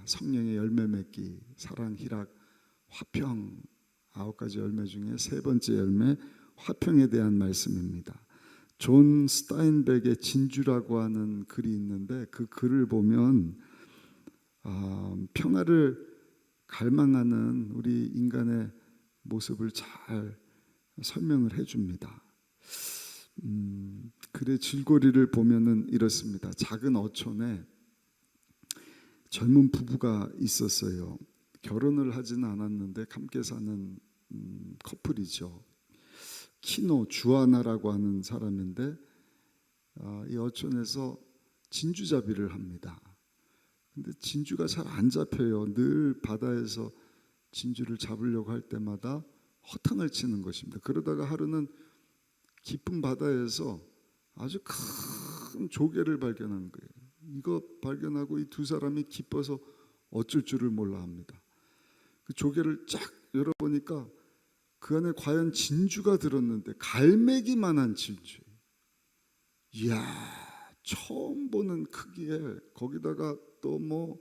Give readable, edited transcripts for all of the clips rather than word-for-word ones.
성령의 열매 맺기, 사랑, 희락, 화평 9가지 열매 중에 세 번째 열매 화평에 대한 말씀입니다. 존 스타인백의 진주라고 하는 글이 있는데 그 글을 보면 평화를 갈망하는 우리 인간의 모습을 잘 설명을 해줍니다. 글의 줄거리를 보면은 이렇습니다. 작은 어촌에 젊은 부부가 있었어요. 결혼을 하지는 않았는데 함께 사는 커플이죠. 키노 주아나라고 하는 사람인데 이 어촌에서 진주잡이를 합니다. 근데 진주가 잘 안 잡혀요. 늘 바다에서 진주를 잡으려고 할 때마다 허탕을 치는 것입니다. 그러다가 하루는 깊은 바다에서 아주 큰 조개를 발견한 거예요. 이거 발견하고 이 두 사람이 기뻐서 어쩔 줄을 몰라 합니다. 그 조개를 쫙 열어보니까 그 안에 과연 진주가 들었는데 갈매기만한 진주. 이야, 처음 보는 크기에 거기다가 또 뭐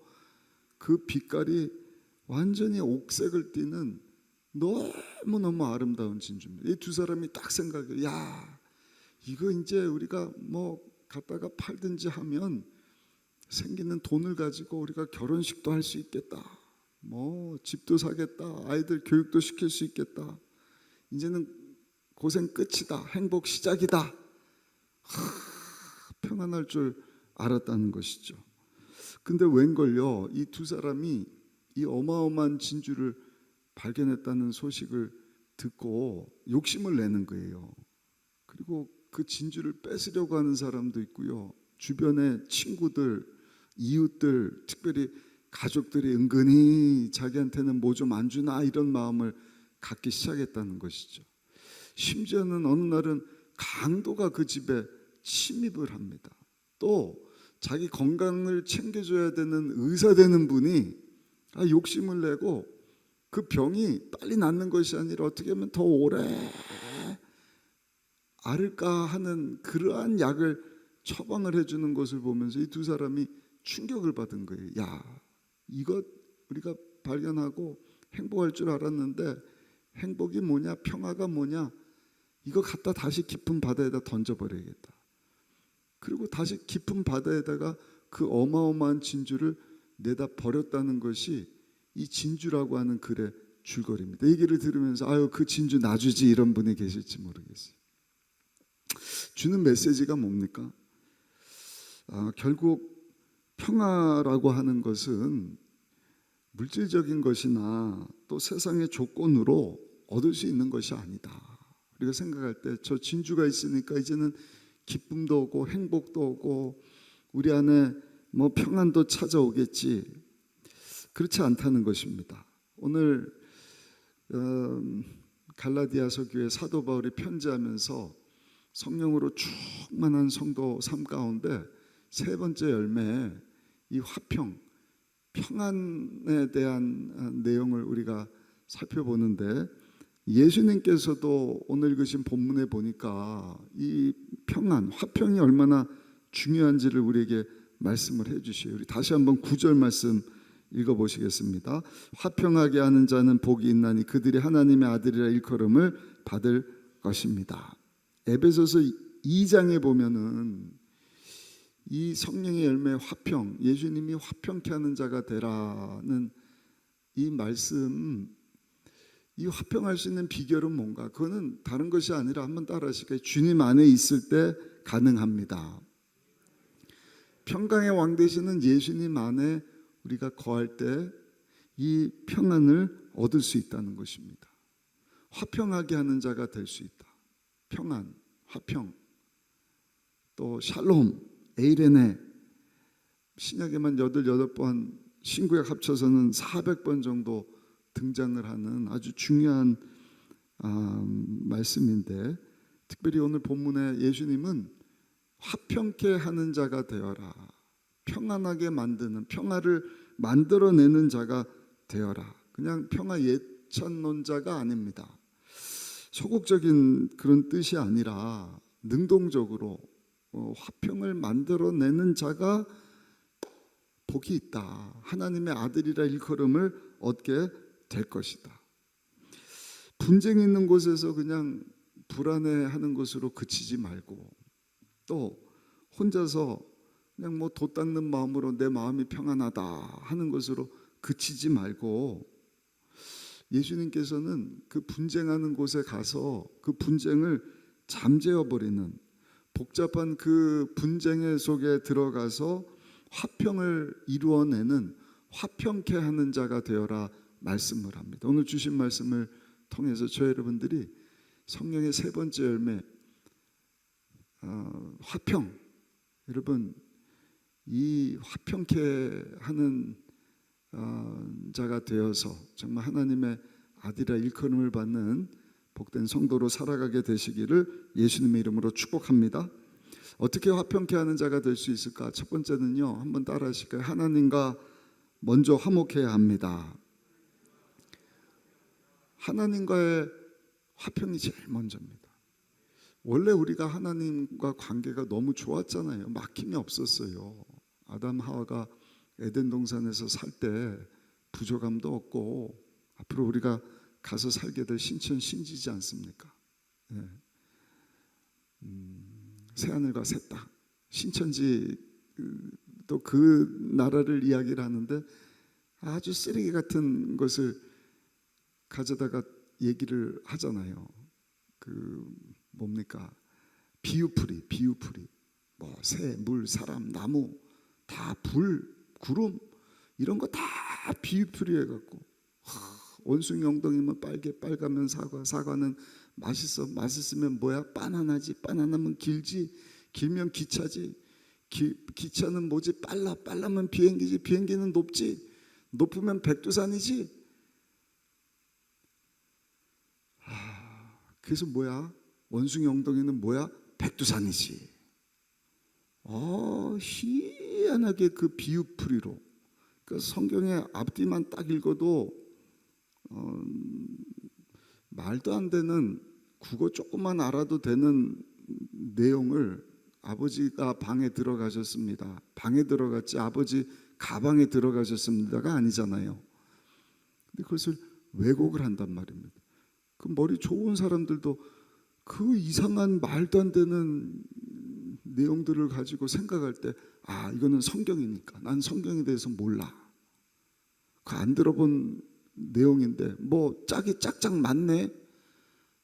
그 빛깔이 완전히 옥색을 띠는 너무너무 아름다운 진주입니다. 이 두 사람이 딱 생각해요. 야, 이거 이제 우리가 뭐 갖다가 팔든지 하면 생기는 돈을 가지고 우리가 결혼식도 할 수 있겠다. 뭐 집도 사겠다. 아이들 교육도 시킬 수 있겠다. 이제는 고생 끝이다. 행복 시작이다. 평안할 줄 알았다는 것이죠. 근데 웬걸요, 이 두 사람이 이 어마어마한 진주를 발견했다는 소식을 듣고 욕심을 내는 거예요. 그리고 그 진주를 뺏으려고 하는 사람도 있고요. 주변의 친구들, 이웃들, 특별히 가족들이 은근히 자기한테는 뭐 좀 안 주나 이런 마음을 갖기 시작했다는 것이죠. 심지어는 어느 날은 강도가 그 집에 침입을 합니다. 또 자기 건강을 챙겨줘야 되는 의사 되는 분이 욕심을 내고 그 병이 빨리 낫는 것이 아니라 어떻게 하면 더 오래 앓을까 하는 그러한 약을 처방을 해주는 것을 보면서 이 두 사람이 충격을 받은 거예요. 야, 이거 우리가 발견하고 행복할 줄 알았는데 행복이 뭐냐, 평화가 뭐냐, 이거 갖다 다시 깊은 바다에다 던져버려야겠다. 그리고 다시 깊은 바다에다가 그 어마어마한 진주를 내다 버렸다는 것이 이 진주라고 하는 글의 줄거리입니다. 이 얘기를 들으면서 아유, 그 진주 놔주지 이런 분이 계실지 모르겠어요. 주는 메시지가 뭡니까? 결국 평화라고 하는 것은 물질적인 것이나 또 세상의 조건으로 얻을 수 있는 것이 아니다. 우리가 생각할 때 저 진주가 있으니까 이제는 기쁨도 오고 행복도 오고 우리 안에 뭐 평안도 찾아오겠지. 그렇지 않다는 것입니다. 오늘 갈라디아서 교회 사도 바울이 편지하면서 성령으로 충만한 성도 삶 가운데 세 번째 열매, 이 화평, 평안에 대한 내용을 우리가 살펴보는데, 예수님께서도 오늘 읽으신 본문에 보니까 이 평안, 화평이 얼마나 중요한지를 우리에게 말씀을 해주셔요. 우리 다시 한번 9절 말씀 읽어보시겠습니다. 화평하게 하는 자는 복이 있나니 그들이 하나님의 아들이라 일컬음을 받을 것입니다. 에베소서 2장에 보면은 이 성령의 열매 화평, 예수님이 화평케 하는 자가 되라는 이 말씀, 이 화평할 수 있는 비결은 뭔가? 그거는 다른 것이 아니라 한번 따라 하실까요? 주님 안에 있을 때 가능합니다. 평강의 왕 되시는 예수님 안에 우리가 거할 때 이 평안을 얻을 수 있다는 것입니다. 화평하게 하는 자가 될 수 있다. 평안, 화평, 또 샬롬, 에이레네, 신약에만 88번, 신구약 합쳐서는 400번 정도 등장을 하는 아주 중요한 말씀인데, 특별히 오늘 본문에 예수님은 화평케 하는 자가 되어라, 평안하게 만드는, 평화를 만들어내는 자가 되어라. 그냥 평화 예찬론자가 아닙니다. 소극적인 그런 뜻이 아니라 능동적으로 화평을 만들어내는 자가 복이 있다. 하나님의 아들이라 일컬음을 얻게 될 것이다. 분쟁이 있는 곳에서 그냥 불안해하는 것으로 그치지 말고, 또 혼자서 그냥 뭐 돛 닦는 마음으로 내 마음이 평안하다 하는 것으로 그치지 말고, 예수님께서는 그 분쟁하는 곳에 가서 그 분쟁을 잠재워 버리는, 복잡한 그 분쟁의 속에 들어가서 화평을 이루어내는, 화평케 하는 자가 되어라 말씀을 합니다. 오늘 주신 말씀을 통해서 저 여러분들이 성령의 세 번째 열매, 화평, 여러분 이 화평케 하는 자가 되어서 정말 하나님의 아들이라 일컬음을 받는 복된 성도로 살아가게 되시기를 예수님의 이름으로 축복합니다. 어떻게 화평케 하는 자가 될 수 있을까? 첫 번째는요, 한번 따라 하실까요? 하나님과 먼저 화목해야 합니다. 하나님과의 화평이 제일 먼저입니다. 원래 우리가 하나님과 관계가 너무 좋았잖아요. 막힘이 없었어요. 아담 하와가 에덴 동산에서 살 때 부족함도 없고, 앞으로 우리가 가서 살게 될 신천 신지지 않습니까? 네. 새하늘과 새 땅, 신천지, 또 그 나라를 이야기를 하는데 아주 쓰레기 같은 것을 가져다가 얘기를 하잖아요. 그 뭡니까? 비유풀이, 뭐 새, 물, 사람, 나무, 다 불, 구름, 이런 거 다 비유풀이 해갖고, 원숭이 엉덩이면 빨가면 사과는 맛있으면 뭐야? 바나나지. 바나나면 길지. 길면 기차지. 기차는 뭐지? 빨라면 비행기지. 비행기는 높지. 높으면 백두산이지. 그래서 뭐야? 원숭이 엉덩이는 뭐야? 백두산이지. 희한하게 그 비유풀이로, 그 성경의 앞뒤만 딱 읽어도 말도 안 되는, 국어 조금만 알아도 되는 내용을, 아버지가 방에 들어가셨습니다, 방에 들어갔지 아버지 가방에 들어가셨습니다가 아니잖아요. 근데 그것을 왜곡을 한단 말입니다. 그 머리 좋은 사람들도 그 이상한 말도 안 되는 내용들을 가지고 생각할 때, 이거는 성경이니까, 난 성경에 대해서 몰라, 그 안 들어본 내용인데 뭐 짝이 짝짝 맞네.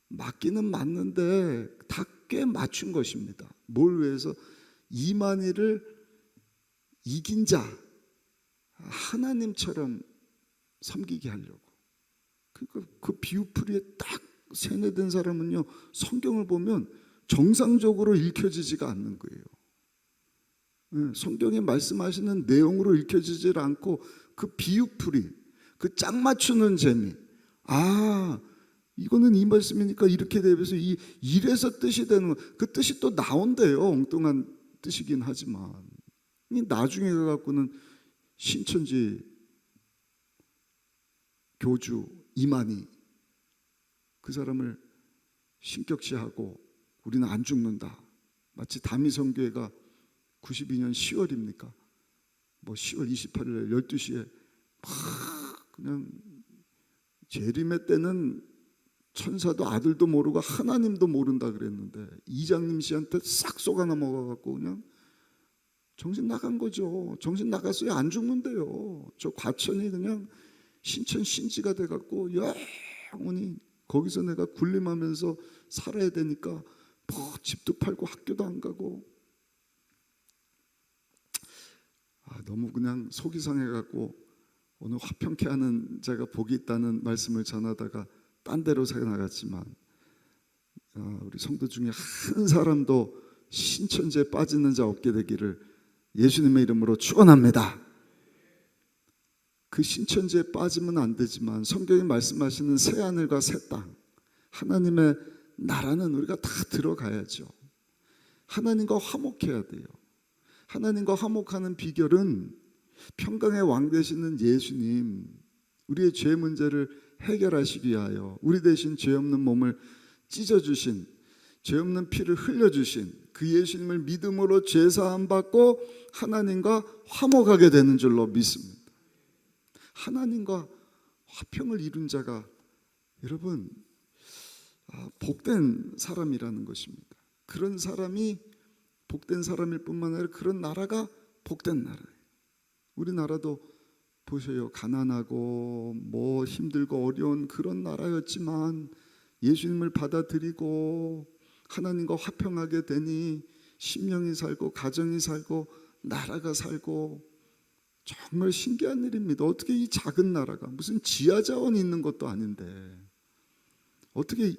맞기는 맞는데 다 꽤 맞춘 것입니다. 뭘 위해서? 이만희를 이긴 자, 하나님처럼 섬기게 하려고. 그러니까 그 비유풀이에 딱 세뇌된 사람은요, 성경을 보면 정상적으로 읽혀지지가 않는 거예요. 성경에 말씀하시는 내용으로 읽혀지질 않고, 그 비유풀이, 그 짝 맞추는 재미, 이거는 이 말씀이니까 이렇게 대비해서 이래서 뜻이 되는 거, 그 뜻이 또 나온대요. 엉뚱한 뜻이긴 하지만 나중에 가갖고는 신천지 교주 이만희, 그 사람을 신격시하고 우리는 안 죽는다, 마치 다미성교회가 92년 10월입니까? 뭐 10월 28일 12시에 막 그냥 재림의 때는 천사도 아들도 모르고 하나님도 모른다 그랬는데, 이장님 씨한테 싹 쏘가 넘어가갖고 그냥 정신 나간 거죠. 정신 나갔어요. 안 죽는데요. 저 과천이 그냥 신천 신지가 돼갖고 영원히 거기서 내가 군림하면서 살아야 되니까 뭐 집도 팔고 학교도 안 가고, 너무 그냥 속이 상해갖고 오늘 화평케 하는 자가 복이 있다는 말씀을 전하다가 딴 데로 새나갔지만, 우리 성도 중에 한 사람도 신천지에 빠지는 자 없게 되기를 예수님의 이름으로 축원합니다. 그 신천지에 빠지면 안 되지만 성경이 말씀하시는 새하늘과 새 땅, 하나님의 나라는 우리가 다 들어가야죠. 하나님과 화목해야 돼요. 하나님과 화목하는 비결은 평강의 왕 되시는 예수님, 우리의 죄 문제를 해결하시기 위하여 우리 대신 죄 없는 몸을 찢어주신 죄 없는 피를 흘려주신 그 예수님을 믿음으로 죄사함 받고 하나님과 화목하게 되는 줄로 믿습니다. 하나님과 화평을 이룬 자가 여러분 복된 사람이라는 것입니다. 그런 사람이 복된 사람일 뿐만 아니라 그런 나라가 복된 나라예요. 우리나라도 보세요. 가난하고 뭐 힘들고 어려운 그런 나라였지만 예수님을 받아들이고 하나님과 화평하게 되니 심령이 살고 가정이 살고 나라가 살고 정말 신기한 일입니다. 어떻게 이 작은 나라가 무슨 지하자원이 있는 것도 아닌데 어떻게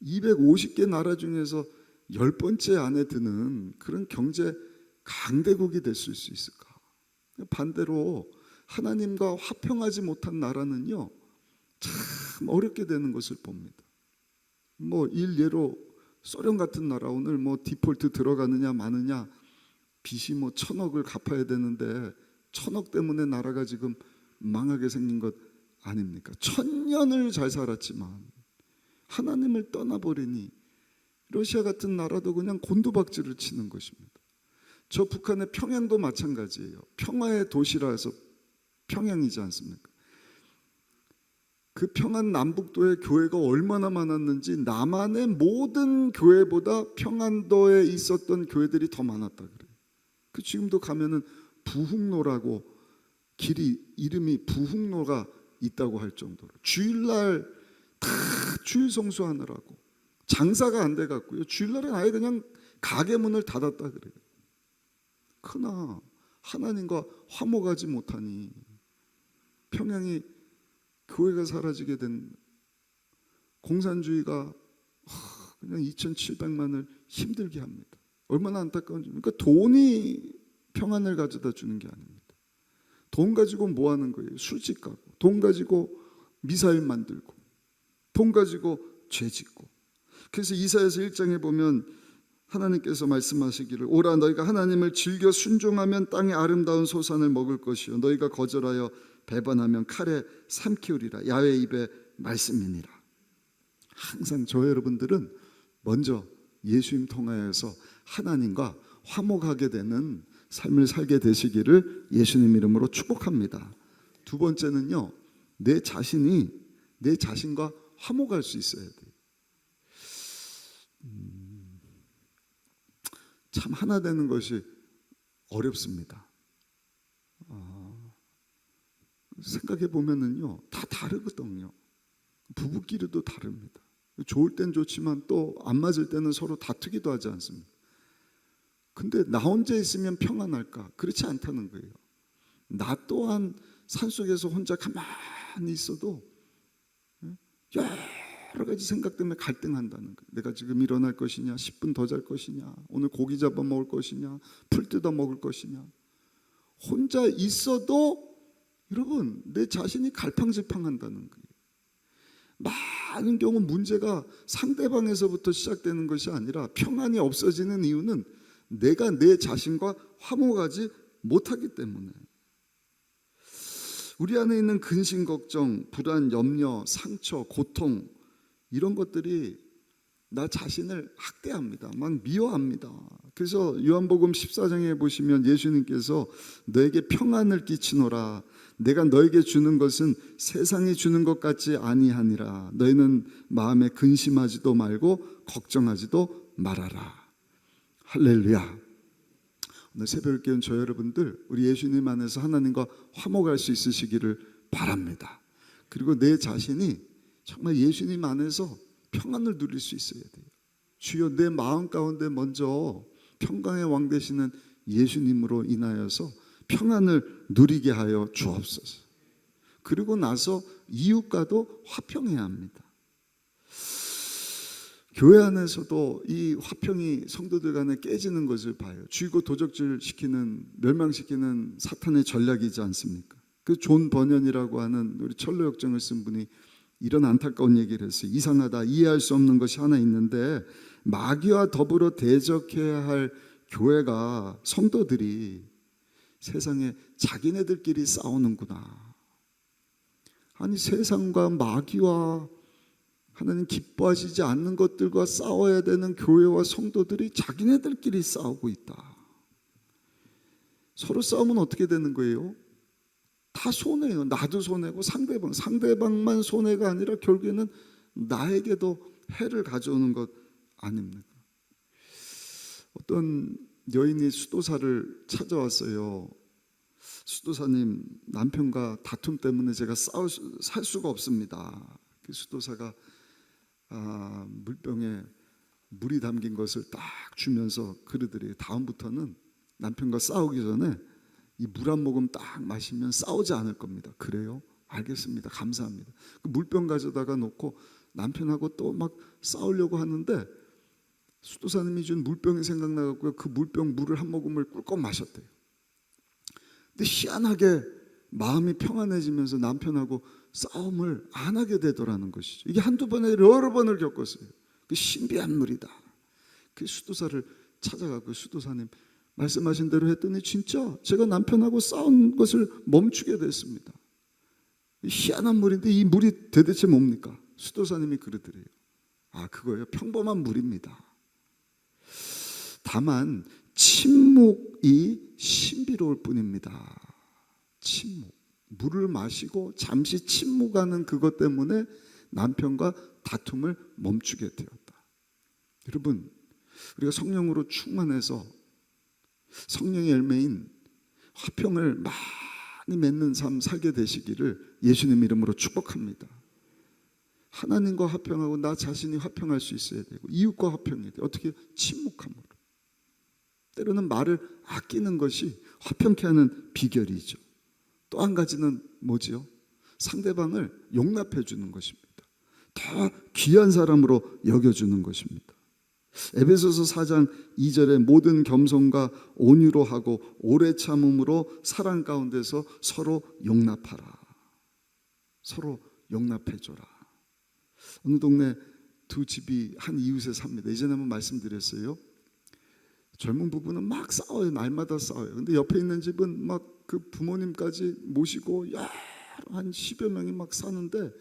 250개 나라 중에서 10번째 안에 드는 그런 경제 강대국이 됐을 수 있을까? 반대로 하나님과 화평하지 못한 나라는요 참 어렵게 되는 것을 봅니다. 뭐 일례로 소련 같은 나라 오늘 뭐 디폴트 들어가느냐 마느냐 빚이 뭐 1,000억을 갚아야 되는데 1,000억 때문에 나라가 지금 망하게 생긴 것 아닙니까? 1000년을 잘 살았지만 하나님을 떠나버리니 러시아 같은 나라도 그냥 곤두박질을 치는 것입니다. 저 북한의 평양도 마찬가지예요. 평화의 도시라 해서 평양이지 않습니까? 그 평안 남북도의 교회가 얼마나 많았는지 남한의 모든 교회보다 평안도에 있었던 교회들이 더 많았다 그래요. 그 지금도 가면은 부흥로라고 길이 이름이 부흥로가 있다고 할 정도로 주일날 다 주일 성수하느라고 장사가 안 돼 갖고요. 주일날은 아예 그냥 가게 문을 닫았다 그래요. 그러나 하나님과 화목하지 못하니 평양이 교회가 사라지게 된 공산주의가 그냥 2,700만을 힘들게 합니다. 얼마나 안타까운지. 그러니까 돈이 평안을 가져다 주는 게 아닙니다. 돈 가지고 뭐 하는 거예요? 술집 가고, 돈 가지고 미사일 만들고, 돈 가지고 죄 짓고. 그래서 이사야서 1장에 보면 하나님께서 말씀하시기를 오라 너희가 하나님을 즐겨 순종하면 땅의 아름다운 소산을 먹을 것이요 너희가 거절하여 배반하면 칼에 삼키우리라 야훼 입의 말씀이니라. 항상 저 여러분들은 먼저 예수님 통하여서 하나님과 화목하게 되는 삶을 살게 되시기를 예수님 이름으로 축복합니다. 두 번째는요, 내 자신이 내 자신과 화목할 수 있어야 돼요. 참 하나 되는 것이 어렵습니다. 생각해 보면은요 다 다르거든요. 부부끼리도 다릅니다. 좋을 땐 좋지만 또 안 맞을 때는 서로 다투기도 하지 않습니까? 근데 나 혼자 있으면 평안할까? 그렇지 않다는 거예요. 나 또한 산속에서 혼자 가만히 있어도 여러 가지 생각 때문에 갈등한다는 거예요. 내가 지금 일어날 것이냐, 10분 더 잘 것이냐, 오늘 고기 잡아 먹을 것이냐, 풀 뜯어 먹을 것이냐. 혼자 있어도 여러분 내 자신이 갈팡질팡한다는 거예요. 많은 경우 문제가 상대방에서부터 시작되는 것이 아니라 평안이 없어지는 이유는 내가 내 자신과 화목하지 못하기 때문에. 우리 안에 있는 근심, 걱정, 불안, 염려, 상처, 고통 이런 것들이 나 자신을 학대합니다. 막 미워합니다. 그래서 요한복음 14장에 보시면 예수님께서 너에게 평안을 끼치노라. 내가 너에게 주는 것은 세상이 주는 것 같지 아니하니라. 너희는 마음에 근심하지도 말고 걱정하지도 말아라. 할렐루야. 오늘 새벽을 깨운 저 여러분들 우리 예수님 안에서 하나님과 화목할 수 있으시기를 바랍니다. 그리고 내 자신이 정말 예수님 안에서 평안을 누릴 수 있어야 돼요. 주여 내 마음 가운데 먼저 평강의 왕 되시는 예수님으로 인하여서 평안을 누리게 하여 주옵소서. 그리고 나서 이웃과도 화평해야 합니다. 교회 안에서도 이 화평이 성도들 간에 깨지는 것을 봐요. 죽이고 도적질 시키는, 멸망시키는 사탄의 전략이지 않습니까? 그 존 버년이라고 하는 우리 철로역정을 쓴 분이 이런 안타까운 얘기를 했어요. 이상하다, 이해할 수 없는 것이 하나 있는데 마귀와 더불어 대적해야 할 교회가, 성도들이 세상에 자기네들끼리 싸우는구나. 아니 세상과 마귀와 하나님 기뻐하시지 않는 것들과 싸워야 되는 교회와 성도들이 자기네들끼리 싸우고 있다. 서로 싸우면 어떻게 되는 거예요? 다 손해예요. 나도 손해고 상대방만 손해가 아니라 결국에는 나에게도 해를 가져오는 것 아닙니까? 어떤 여인이 수도사를 찾아왔어요. 수도사님, 남편과 다툼 때문에 제가 살 수가 없습니다. 그 수도사가 물병에 물이 담긴 것을 딱 주면서 그러더래요. 다음부터는 남편과 싸우기 전에 이 물 한 모금 딱 마시면 싸우지 않을 겁니다. 그래요? 알겠습니다. 감사합니다. 그 물병 가져다가 놓고 남편하고 또 막 싸우려고 하는데 수도사님이 준 물병이 생각나갖고요. 그 물병 물을 한 모금을 꿀꺽 마셨대요. 근데 희한하게 마음이 평안해지면서 남편하고 싸움을 안 하게 되더라는 것이죠. 이게 한두 번에 여러 번을 겪었어요. 그 신비한 물이다. 그 수도사를 찾아가고 수도사님 말씀하신 대로 했더니 진짜 제가 남편하고 싸운 것을 멈추게 됐습니다. 희한한 물인데 이 물이 도대체 뭡니까? 수도사님이 그러더래요. 그거예요. 평범한 물입니다. 다만 침묵이 신비로울 뿐입니다. 침묵. 물을 마시고 잠시 침묵하는 그것 때문에 남편과 다툼을 멈추게 되었다. 여러분, 우리가 성령으로 충만해서 성령의 열매인 화평을 많이 맺는 삶 살게 되시기를 예수님 이름으로 축복합니다. 하나님과 화평하고 나 자신이 화평할 수 있어야 되고 이웃과 화평해야 돼. 어떻게? 침묵함으로. 때로는 말을 아끼는 것이 화평케 하는 비결이죠. 또 한 가지는 뭐지요? 상대방을 용납해 주는 것입니다. 더 귀한 사람으로 여겨주는 것입니다. 에베소서 4장 2절에 모든 겸손과 온유로 하고 오래 참음으로 사랑 가운데서 서로 용납하라. 서로 용납해 줘라. 어느 동네 두 집이 한 이웃에 삽니다. 이전에 한번 말씀드렸어요. 젊은 부부는 막 싸워요. 날마다 싸워요. 근데 옆에 있는 집은 막 그 부모님까지 모시고 한 10여 명이 막 사는데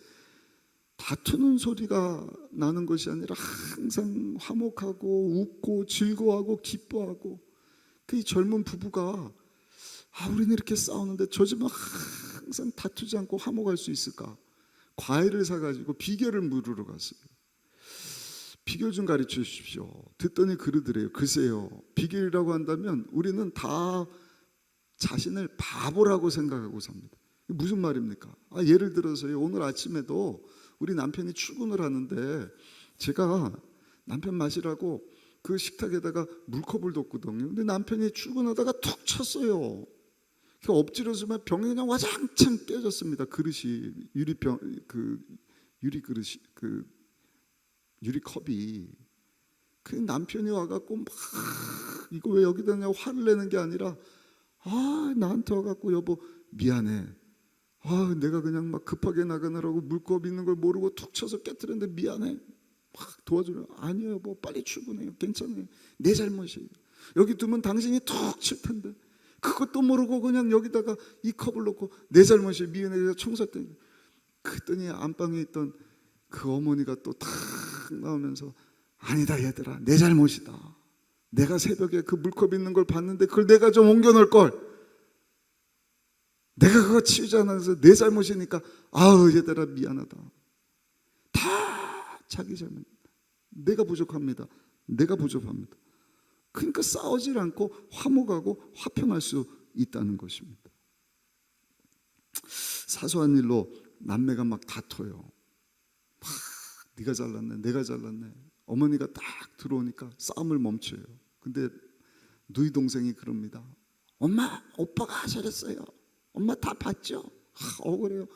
다투는 소리가 나는 것이 아니라 항상 화목하고 웃고 즐거워하고 기뻐하고 그 젊은 부부가 우리는 이렇게 싸우는데 저 집은 항상 다투지 않고 화목할 수 있을까? 과일을 사가지고 비결을 물으러 갔어요. 비결 좀 가르쳐 주십시오. 듣더니 그러더래요. 글쎄요, 비결이라고 한다면 우리는 다 자신을 바보라고 생각하고 삽니다. 무슨 말입니까? 예를 들어서요, 오늘 아침에도 우리 남편이 출근을 하는데 제가 남편 마시라고 그 식탁에다가 물컵을 뒀거든요. 근데 남편이 출근하다가 툭 쳤어요. 엎질러서만 병이 그냥 와장창 깨졌습니다. 그릇이 유리병, 그 유리 그릇이, 그 유리컵이. 그 남편이 와갖고 막 이거 왜 여기다 냐고 화를 내는 게 아니라 나한테 와갖고 여보 미안해. 내가 그냥 막 급하게 나가느라고 물컵 있는 걸 모르고 툭 쳐서 깨뜨렸는데 미안해. 막 도와주려. 아니요 여보, 빨리 출근해요. 괜찮아요. 내 잘못이에요. 여기 두면 당신이 툭 칠 텐데 그것도 모르고 그냥 여기다가 이 컵을 놓고 내 잘못이에요. 미안해. 청소했더니 그랬더니 안방에 있던 그 어머니가 또 탁 나오면서 아니다 얘들아, 내 잘못이다. 내가 새벽에 그 물컵 있는 걸 봤는데 그걸 내가 좀 옮겨 놓을 걸. 내가 그거 치우지 않아서 내 잘못이니까 얘들아 미안하다. 다 자기 잘못. 내가 부족합니다. 내가 부족합니다. 그러니까 싸우질 않고 화목하고 화평할 수 있다는 것입니다. 사소한 일로 남매가 막 다퉈요. 막 네가 잘났네, 내가 잘났네. 어머니가 딱 들어오니까 싸움을 멈춰요. 근데 누이 동생이 그럽니다. 엄마, 오빠가 잘했어요. 엄마 다 봤죠? 억울해요.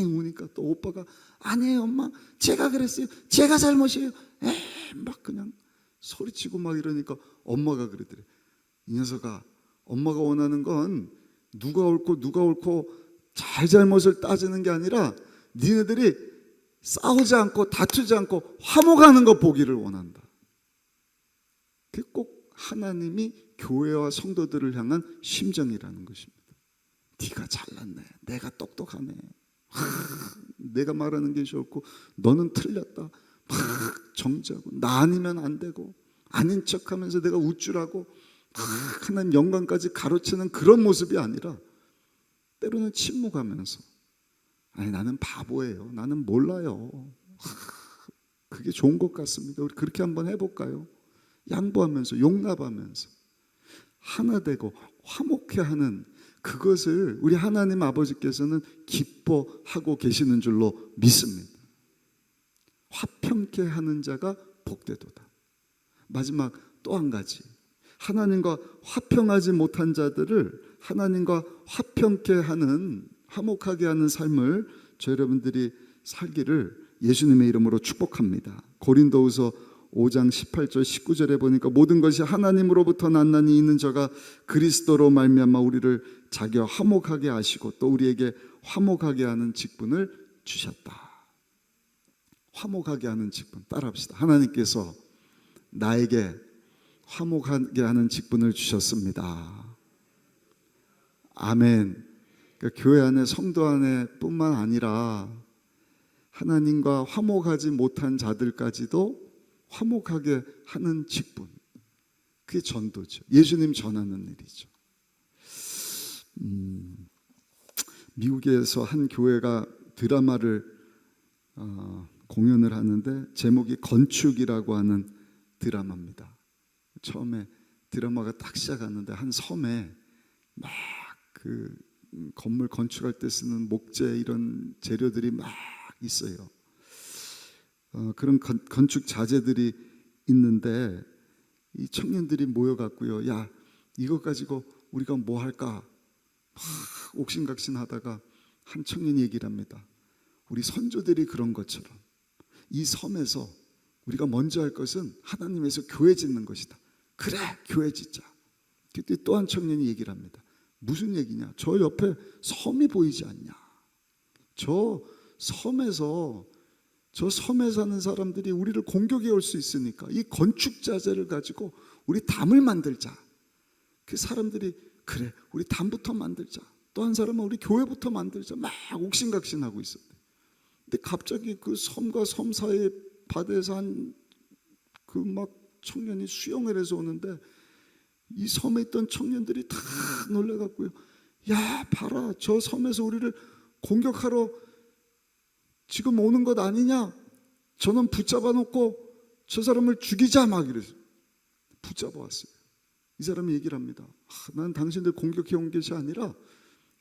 우니까 또 오빠가 아니에요 엄마, 제가 그랬어요. 제가 잘못이에요. 막 그냥 소리치고 막 이러니까 엄마가 그러더래. 이 녀석아, 엄마가 원하는 건 누가 옳고 잘못을 따지는 게 아니라 니네들이 싸우지 않고 다투지 않고 화목하는 거 보기를 원한다. 그게 꼭 하나님이 교회와 성도들을 향한 심정이라는 것입니다. 네가 잘났네, 내가 똑똑하네, 내가 말하는 게 좋고 너는 틀렸다. 막 정죄하고 나 아니면 안 되고 아닌 척하면서 내가 우쭐하고 하나님 영광까지 가로채는 그런 모습이 아니라 때로는 침묵하면서 아니 나는 바보예요. 나는 몰라요. 그게 좋은 것 같습니다. 우리 그렇게 한번 해볼까요? 양보하면서 용납하면서 하나 되고 화목해하는 그것을 우리 하나님 아버지께서는 기뻐하고 계시는 줄로 믿습니다. 화평케 하는 자가 복되도다. 마지막 또 한 가지, 하나님과 화평하지 못한 자들을 하나님과 화평케 하는, 화목하게 하는 삶을 저 여러분들이 살기를 예수님의 이름으로 축복합니다. 고린도후서 5장 18절 19절에 보니까 모든 것이 하나님으로부터 난나니 있는 저가 그리스도로 말미암아 우리를 자기와 화목하게 하시고 또 우리에게 화목하게 하는 직분을 주셨다. 화목하게 하는 직분 따라합시다. 하나님께서 나에게 화목하게 하는 직분을 주셨습니다. 아멘. 그러니까 교회 안에 성도 안에 뿐만 아니라 하나님과 화목하지 못한 자들까지도 화목하게 하는 직분, 그게 전도죠. 예수님 전하는 일이죠. 미국에서 한 교회가 드라마를 공연을 하는데 제목이 건축이라고 하는 드라마입니다. 처음에 드라마가 딱 시작하는데 한 섬에 막 그 건물 건축할 때 쓰는 목재 이런 재료들이 막 있어요. 그런 건축 자재들이 있는데 이 청년들이 모여갖고요, 야 이거 가지고 우리가 뭐 할까 막 옥신각신하다가 한 청년이 얘기를 합니다. 우리 선조들이 그런 것처럼 이 섬에서 우리가 먼저 할 것은 하나님에서 교회 짓는 것이다. 그래, 교회 짓자. 그때 또 한 청년이 얘기를 합니다. 무슨 얘기냐? 저 옆에 섬이 보이지 않냐? 저 섬에 사는 사람들이 우리를 공격해 올 수 있으니까 이 건축 자재를 가지고 우리 담을 만들자. 그 사람들이 그래, 우리 담부터 만들자. 또 한 사람은 우리 교회부터 만들자. 막 옥신각신하고 있었대. 근데 갑자기 그 섬과 섬 사이의 바다에서 한 그 막 청년이 수영을 해서 오는데 이 섬에 있던 청년들이 다 놀래갖고요, 야 봐라, 저 섬에서 우리를 공격하러 지금 오는 것 아니냐? 저는 붙잡아 놓고 저 사람을 죽이자 막 이래서 붙잡아 왔어요. 이 사람이 얘기를 합니다. 난 당신들 공격해 온 것이 아니라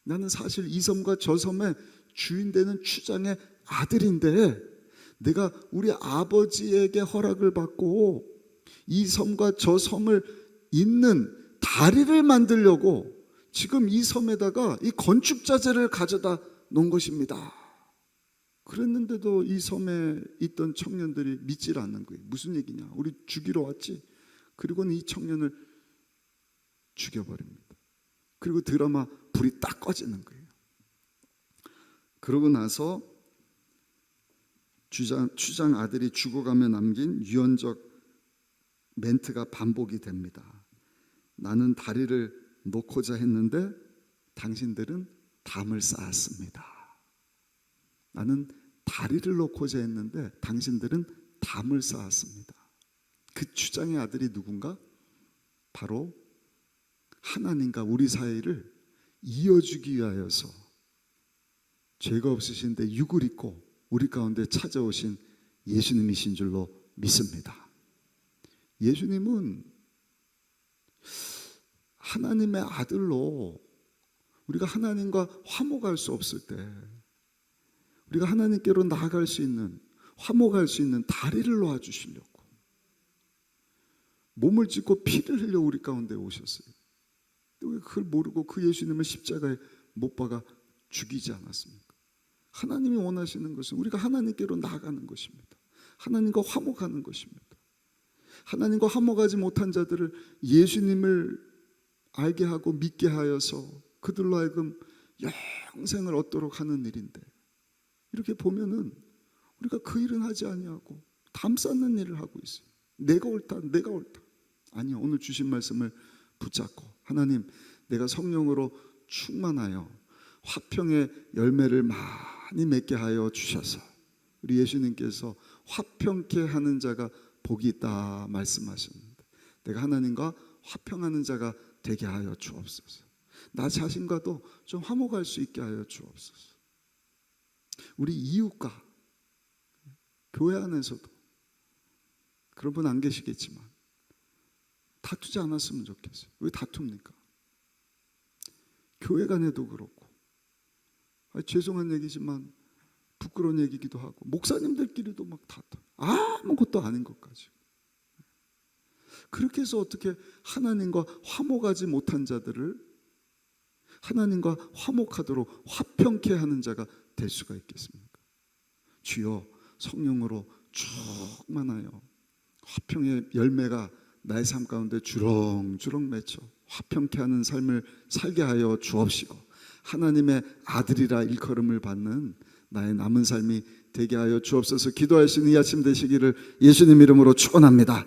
나는 사실 이 섬과 저 섬의 주인 되는 추장의 아들인데 내가 우리 아버지에게 허락을 받고 이 섬과 저 섬을 잇는 다리를 만들려고 지금 이 섬에다가 이 건축 자재를 가져다 놓은 것입니다. 그랬는데도 이 섬에 있던 청년들이 믿질 않는 거예요. 무슨 얘기냐? 우리 죽이러 왔지. 그리고는 이 청년을 죽여버립니다. 그리고 드라마 불이 딱 꺼지는 거예요. 그러고 나서 추장 아들이 죽어가며 남긴 유언적 멘트가 반복이 됩니다. 나는 다리를 놓고자 했는데 당신들은 담을 쌓았습니다. 나는 다리를 놓고자 했는데 당신들은 담을 쌓았습니다. 그 추장의 아들이 누군가? 바로 하나님과 우리 사이를 이어주기 위하여서 죄가 없으신데 육을 입고 우리 가운데 찾아오신 예수님이신 줄로 믿습니다. 예수님은 하나님의 아들로 우리가 하나님과 화목할 수 없을 때 우리가 하나님께로 나아갈 수 있는, 화목할 수 있는 다리를 놓아주시려고 몸을 찢고 피를 흘려 우리 가운데 오셨어요. 왜 그걸 모르고 그 예수님을 십자가에 못 박아 죽이지 않았습니까? 하나님이 원하시는 것은 우리가 하나님께로 나아가는 것입니다. 하나님과 화목하는 것입니다. 하나님과 화목하지 못한 자들을 예수님을 알게 하고 믿게 하여서 그들로 하여금 영생을 얻도록 하는 일인데, 이렇게 보면은 우리가 그 일은 하지 아니하고 담 쌓는 일을 하고 있어요. 내가 옳다, 내가 옳다. 아니요, 오늘 주신 말씀을 붙잡고 하나님, 내가 성령으로 충만하여 화평의 열매를 많이 맺게 하여 주셔서 우리 예수님께서 화평케 하는 자가 복이 있다 말씀하셨는데, 내가 하나님과 화평하는 자가 되게 하여 주옵소서. 나 자신과도 좀 화목할 수 있게 하여 주옵소서. 우리 이웃과 교회 안에서도 그런 분 안 계시겠지만 다투지 않았으면 좋겠어요. 왜 다툽니까? 교회 간에도 그렇고, 죄송한 얘기지만 부끄러운 얘기기도 하고, 목사님들끼리도 막 다투, 아무것도 아닌 것까지. 그렇게 해서 어떻게 하나님과 화목하지 못한 자들을 하나님과 화목하도록 화평케 하는 자가 될 수가 있겠습니까? 주여, 성령으로 충만하여 화평의 열매가 나의 삶 가운데 주렁주렁 맺혀 화평케 하는 삶을 살게 하여 주옵시고, 하나님의 아들이라 일컬음을 받는 나의 남은 삶이 되게 하여 주옵소서. 기도할 수 있는 이 아침 되시기를 예수님 이름으로 축원합니다.